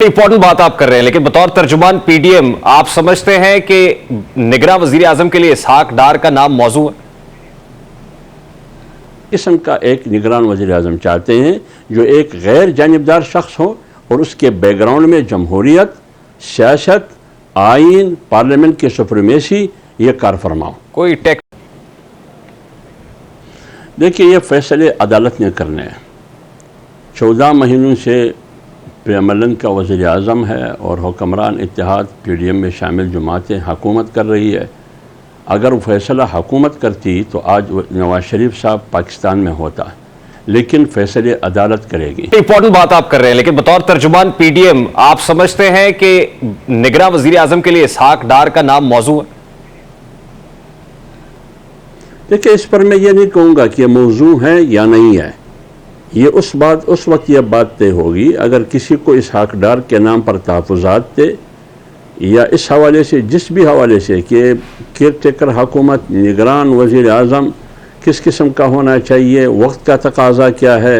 Important بات آپ کر رہے ہیں، لیکن بطور ترجمان پی ڈی ایم آپ سمجھتے ہیں کہ نگراں وزیر اعظم کے لیے اسحاق ڈار کا نام موزوں ہے؟ قسم کا ایک نگران وزیر اعظم چاہتے ہیں جو ایک غیر جانبدار شخص ہو اور اس کے بیک گراؤنڈ میں جمہوریت، سیاست، آئین، پارلیمنٹ کی سپریمیسی یہ کار فرما ہو۔ کوئی دیکھیے، یہ فیصلے عدالت نے کرنے ہیں۔ 14 مہینوں سے پریملن کا وزیر اعظم ہے اور حکمران اتحاد پی ڈی ایم میں شامل جماعتیں حکومت کر رہی ہے۔ اگر وہ فیصلہ حکومت کرتی تو آج نواز شریف صاحب پاکستان میں ہوتا، لیکن فیصلے عدالت کرے گی۔ امپورٹنٹ بات آپ کر رہے ہیں، لیکن بطور ترجمان پی ڈی ایم آپ سمجھتے ہیں کہ نگراں وزیر اعظم کے لیے اسحاق ڈار کا نام موزوں ہے؟ دیکھیں، اس پر میں یہ نہیں کہوں گا کہ یہ موضوع ہے یا نہیں ہے۔ یہ اس وقت یہ بات طے ہوگی اگر کسی کو اسحاق ڈار کے نام پر تحفظات تھے یا اس حوالے سے جس بھی حوالے سے کہ کیئر ٹیکر حکومت، نگران وزیر اعظم کس قسم کا ہونا چاہیے، وقت کا تقاضا کیا ہے،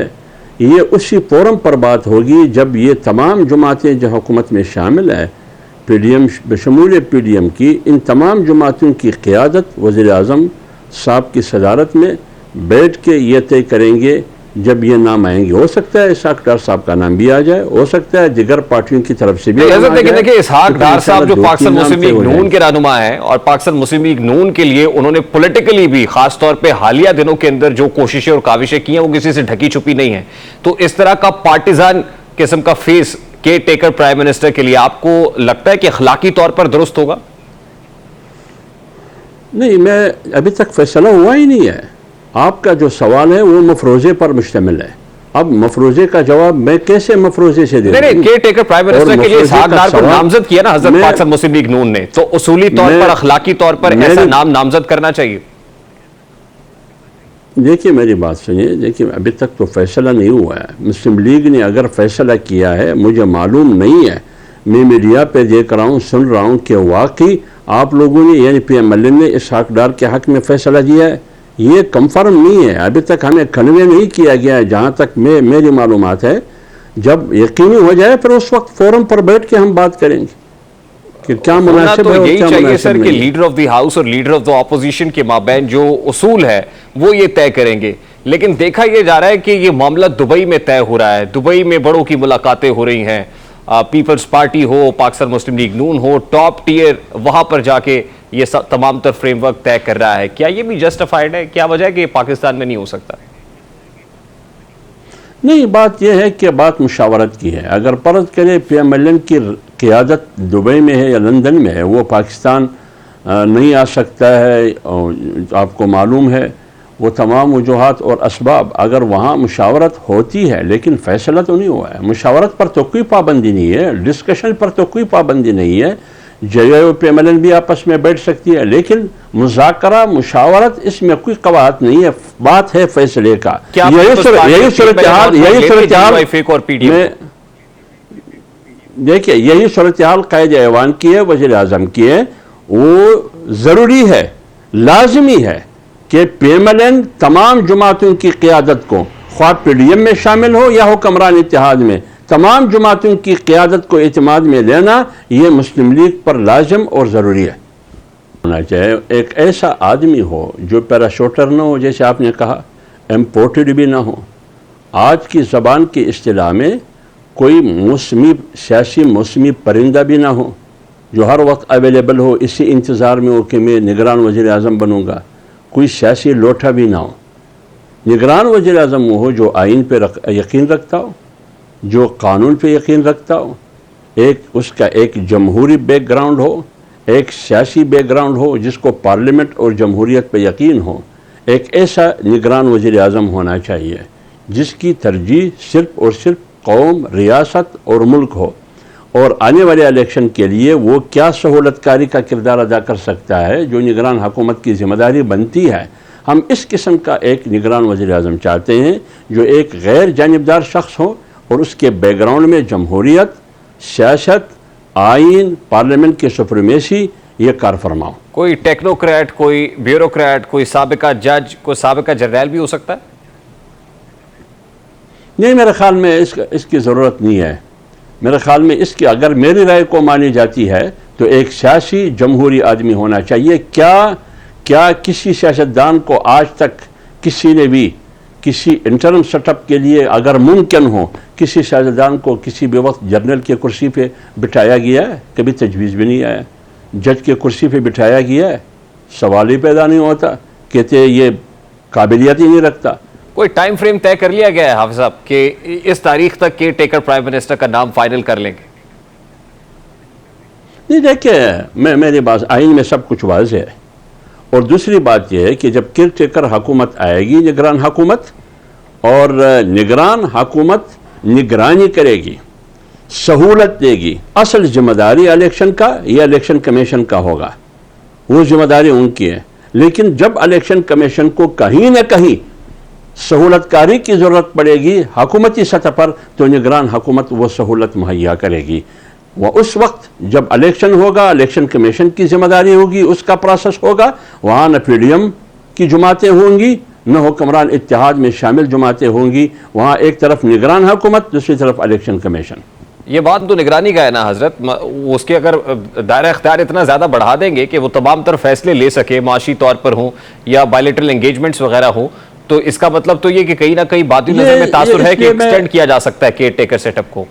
یہ اسی فورم پر بات ہوگی جب یہ تمام جماعتیں جو حکومت میں شامل ہے، پی ڈی ایم بشمول پی ڈی ایم کی، ان تمام جماعتوں کی قیادت وزیر اعظم صاحب کی صدارت میں بیٹھ کے یہ طے کریں گے جب یہ نام آئیں گے۔ ہو سکتا ہے اسحاق ڈار صاحب کا نام بھی آ جائے، ہو سکتا ہے دیگر پارٹیوں کی طرف سے بھی نام آ جائے۔ دیکھیں اسحاق ڈار صاحب جو پاکستان مسلم لیگ نون کے رہنما ہیں اور پاکستان مسلم لیگ نون کے لیے انہوں نے پولیٹیکلی بھی خاص طور پہ حالیہ دنوں کے اندر جو کوششیں اور کاوشیں کی ہیں وہ کسی سے ڈھکی چھپی نہیں ہیں، تو اس طرح کا پارٹیزان قسم کا face caretaker prime minister کے لیے آپ کو لگتا ہے کہ اخلاقی طور پر درست ہوگا؟ نہیں، میں ابھی تک فیصلہ ہوا ہی نہیں ہے۔ آپ کا جو سوال ہے وہ مفروضے پر مشتمل ہے۔ اب مفروضے کا جواب میں کیسے مفروضے سے دے دوں؟ نہیں، کیئر ٹیکر پرائم منسٹر کے لیے اسحاق ڈار کو نامزد کیا نا حضرت پاکستان مسلم لیگ نون نے، تو اصولی طور پر اخلاقی طور پر ایسا نام نامزد کرنا چاہیے۔ دیکھیے میری بات سنیے، دیکھیے ابھی تک تو فیصلہ نہیں ہوا ہے۔ مسلم لیگ نے اگر فیصلہ کیا ہے مجھے معلوم نہیں ہے، میں میڈیا پہ دیکھ رہا ہوں، سن رہا ہوں کہ واقعی آپ لوگوں نے یعنی پی ایم ایل این نے اسحاق ڈار کے حق میں فیصلہ دیا ہے، یہ کنفرم نہیں ہے، ابھی تک ہمیں کنوے نہیں کیا گیا ہے۔ جہاں تک میری معلومات ہے، جب یقینی ہو جائے پھر اس وقت فورم پر بیٹھ کے ہم بات کریں گے کہ کیا مناسب ہے اور کیا چاہیے مناسب سر کہ نہیں۔ لیڈر آف دی ہاؤس اور لیڈر آف دی اپوزیشن کے مابین جو اصول ہے وہ یہ طے کریں گے، لیکن دیکھا یہ جا رہا ہے کہ یہ معاملہ دبئی میں طے ہو رہا ہے، دبئی میں بڑوں کی ملاقاتیں ہو رہی ہیں، پیپلز پارٹی ہو، پاکستان مسلم لیگ نون ہو، ٹاپ ٹیئر وہاں پر جا کے یہ تمام تر فریم ورک طے کر رہا ہے۔ کیا یہ بھی جسٹیفائیڈ ہے؟ کیا وجہ ہے کہ یہ پاکستان میں نہیں ہو سکتا؟ نہیں، بات یہ ہے کہ بات مشاورت کی ہے۔ اگر فرض کرے پی ایم ایل این کی قیادت دبئی میں ہے یا لندن میں ہے، وہ پاکستان نہیں آ سکتا ہے، آپ کو معلوم ہے وہ تمام وجوہات اور اسباب، اگر وہاں مشاورت ہوتی ہے لیکن فیصلہ تو نہیں ہوا ہے۔ مشاورت پر تو کوئی پابندی نہیں ہے، ڈسکشن پر تو کوئی پابندی نہیں ہے، جے او پی ایم ایل این بھی آپس میں بیٹھ سکتی ہے، لیکن مذاکرہ مشاورت اس میں کوئی قواعد نہیں ہے، بات ہے فیصلے کا۔ یہی صورتحال قائد ایوان کی ہے، وزیر اعظم کی ہے، وہ ضروری ہے، لازمی ہے کہ پی ایم ایل این تمام جماعتوں کی قیادت کو، خواہ پی ڈی ایم میں شامل ہو یا حکمران اتحاد میں، تمام جماعتوں کی قیادت کو اعتماد میں لینا یہ مسلم لیگ پر لازم اور ضروری ہے۔ ہونا چاہے ایک ایسا آدمی ہو جو پیراشوٹر نہ ہو، جیسے آپ نے کہا، امپورٹڈ بھی نہ ہو، آج کی زبان کی اصطلاح میں کوئی سیاسی موسمی پرندہ بھی نہ ہو جو ہر وقت اویلیبل ہو، اسی انتظار میں ہو کہ میں نگران وزیر اعظم بنوں گا، کوئی سیاسی لوٹا بھی نہ ہو۔ نگران وزیر اعظم وہ ہو جو آئین پہ یقین رکھتا ہو، جو قانون پہ یقین رکھتا ہو، اس کا ایک جمہوری بیک گراؤنڈ ہو، ایک سیاسی بیک گراؤنڈ ہو، جس کو پارلیمنٹ اور جمہوریت پہ یقین ہو۔ ایک ایسا نگران وزیر اعظم ہونا چاہیے جس کی ترجیح صرف اور صرف قوم، ریاست اور ملک ہو، اور آنے والے الیکشن کے لیے وہ کیا سہولت کاری کا کردار ادا کر سکتا ہے جو نگران حکومت کی ذمہ داری بنتی ہے۔ ہم اس قسم کا ایک نگران وزیر اعظم چاہتے ہیں جو ایک غیر جانبدار شخص ہو اور اس کے بیک گراؤنڈ میں جمہوریت، سیاست، آئین، پارلیمنٹ کی سپریمیسی یہ کار فرما ہو۔ کوئی ٹیکنوکریٹ، کوئی بیوروکریٹ، کوئی سابقہ جج، کوئی سابقہ جرنیل بھی ہو سکتا ہے؟ نہیں، میرے خیال میں اس کی ضرورت نہیں ہے۔ میرے خیال میں اس کی اگر میری رائے کو مانی جاتی ہے تو ایک سیاسی جمہوری آدمی ہونا چاہیے. کیا کسی سیاستدان کو آج تک کسی نے بھی کسی انٹرم سیٹ اپ کے لیے اگر ممکن ہو کسی سیاستدان کو کسی بھی وقت جنرل کی کرسی پہ بٹھایا گیا ہے؟ کبھی تجویز بھی نہیں آیا. جج کی کرسی پہ بٹھایا گیا ہے؟ سوال ہی پیدا نہیں ہوتا. کہتے یہ قابلیت ہی نہیں رکھتا. کوئی ٹائم فریم طے کر لیا گیا ہے حافظ صاحب کہ اس تاریخ تک کیئر ٹیکر پرائم منسٹر کا نام فائنل کر لیں گے؟ نہیں دیکھیں میرے پاس آئین میں سب کچھ واضح ہے. اور دوسری بات یہ ہے کہ جب کیئر ٹیکر حکومت آئے گی نگران حکومت، اور نگران حکومت نگرانی کرے گی، سہولت دے گی، اصل ذمہ داری الیکشن کا یا الیکشن کمیشن کا ہوگا. وہ ذمہ داری ان کی ہے. لیکن جب الیکشن کمیشن کو کہیں نہ کہیں سہولت کاری کی ضرورت پڑے گی حکومتی سطح پر تو نگران حکومت وہ سہولت مہیا کرے گی. وہ اس وقت جب الیکشن ہوگا، الیکشن کمیشن کی ذمہ داری ہوگی، اس کا پروسیس ہوگا. وہاں نہ پی ڈی ایم کی جماعتیں ہوں گی نہ حکمران اتحاد میں شامل جماعتیں ہوں گی. وہاں ایک طرف نگران حکومت، دوسری طرف الیکشن کمیشن. یہ بات تو نگرانی کا ہے نا حضرت. اس کے اگر دائرہ اختیار اتنا زیادہ بڑھا دیں گے کہ وہ تمام تر فیصلے لے سکے، معاشی طور پر ہوں یا بائیلیٹرل انگیجمنٹس وغیرہ ہوں، تو اس کا مطلب تو یہ کہ کہیں نہ کہیں باطنی نظر میں تاثر ہے کہ ایکسٹینڈ کیا جا سکتا ہے کیئر ٹیکر سیٹ اپ کو.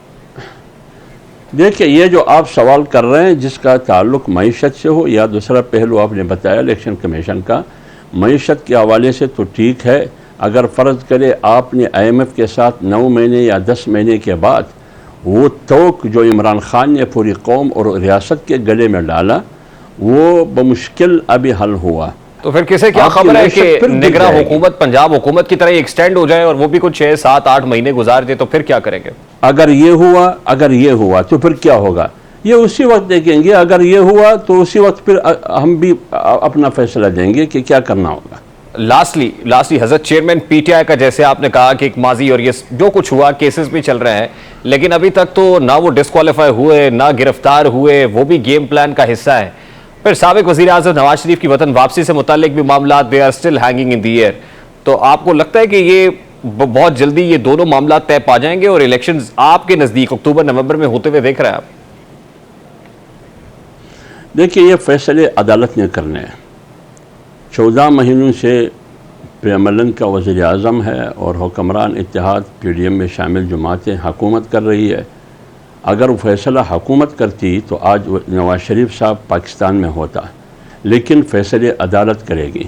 دیکھیں یہ جو آپ سوال کر رہے ہیں جس کا تعلق معیشت سے ہو یا دوسرا پہلو آپ نے بتایا الیکشن کمیشن کا، معیشت کے حوالے سے تو ٹھیک ہے. اگر فرض کرے آپ نے آئی ایم ایف کے ساتھ 9 مہینے یا 10 مہینے کے بعد وہ توق جو عمران خان نے پوری قوم اور ریاست کے گلے میں ڈالا وہ بمشکل ابھی حل ہوا. تو پھر کسے کیا خبر ہے کہ نگراں حکومت پنجاب حکومت کی طرح ایکسٹینڈ ہو جائے اور وہ بھی کچھ 6 7 8 مہینے گزار دے، تو پھر کیا کریں گے؟ اگر یہ ہوا تو پھر کیا ہوگا یہ اسی وقت دیکھیں گے. اگر یہ ہوا تو اسی وقت پھر ہم بھی اپنا فیصلہ دیں گے کہ کیا کرنا ہوگا. لاسٹلی حضرت چیئرمین پی ٹی آئی کا جیسے آپ نے کہا کہ ایک ماضی اور یہ جو کچھ ہوا کیسز بھی چل رہے ہیں، لیکن ابھی تک تو نہ وہ ڈسکوالیفائی ہوئے نہ گرفتار ہوئے، وہ بھی گیم پلان کا حصہ ہے. پھر سابق وزیر اعظم نواز شریف کی وطن واپسی سے متعلق بھی معاملات they are still hanging in the air. تو آپ کو لگتا ہے کہ یہ بہت جلدی یہ دونوں معاملات طے پا جائیں گے اور الیکشنز آپ کے نزدیک اکتوبر نومبر میں ہوتے ہوئے دیکھ رہے ہیں آپ؟ دیکھیے یہ فیصلے عدالت نے کرنے ہیں. 14 مہینوں سے پریملن کا وزیر اعظم ہے اور حکمران اتحاد پی ڈی ایم میں شامل جماعتیں حکومت کر رہی ہے. اگر وہ فیصلہ حکومت کرتی تو آج نواز شریف صاحب پاکستان میں ہوتا، لیکن فیصلے عدالت کرے گی.